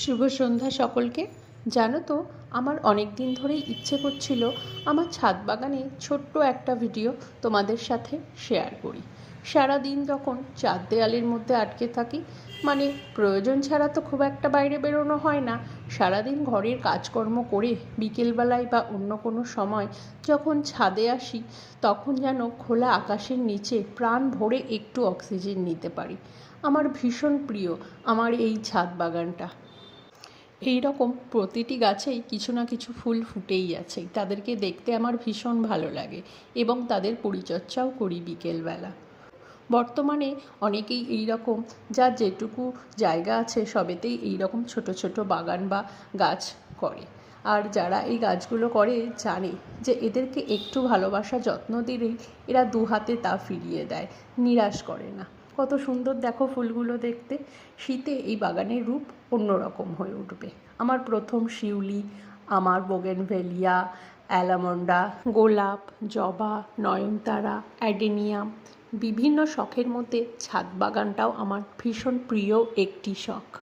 শুভ সন্ধ্যা সকলকে। জানো তো, আমার অনেক দিন ধরেই ইচ্ছে করছিল আমার ছাদ বাগানে ছোট্ট একটা ভিডিও তোমাদের সাথে শেয়ার করি। সারাদিন যখন চার দেয়ালের মধ্যে আটকে থাকি, মানে প্রয়োজন ছাড়া তো খুব একটা বাইরে বেরোনো হয় না, সারাদিন ঘরের কাজকর্ম করে বিকেলবেলায় বা অন্য কোনো সময় যখন ছাদে আসি, তখন যেন খোলা আকাশের নিচে প্রাণ ভরে একটু অক্সিজেন নিতে পারি। আমার ভীষণ প্রিয় আমার এই ছাদ বাগানটা। এই রকম প্রতিটি গাছেই কিছু না কিছু ফুল ফুটেই আছে, তাদেরকে দেখতে আমার ভীষণ ভালো লাগে এবং তাদের পরিচর্যাও করি বিকেলবেলা। বর্তমানে অনেকেই এই রকম যার যেটুকু জায়গা আছে সবেতেই এই রকম ছোট ছোট বাগান বা গাছ করে। আর যারা এই গাছগুলো করে জানে যে এদেরকে একটু ভালোবাসা যত্ন দিলেই এরা দু হাতে তা ফিরিয়ে দেয়, নিরাশ করে না। কত সুন্দর দেখো ফুলগুলো দেখতে। শীতে এই বাগানের রূপ অন্যরকম হয়ে উঠবে। আমার প্রথম শিউলি, আমার বোগেনভেলিয়া, অ্যালামন্ডা, গোলাপ, জবা, নয়নতারা, অ্যাডেনিয়াম, বিভিন্ন শখের মধ্যে ছাদ বাগানটাও আমার ভীষণ প্রিয় একটি শখ।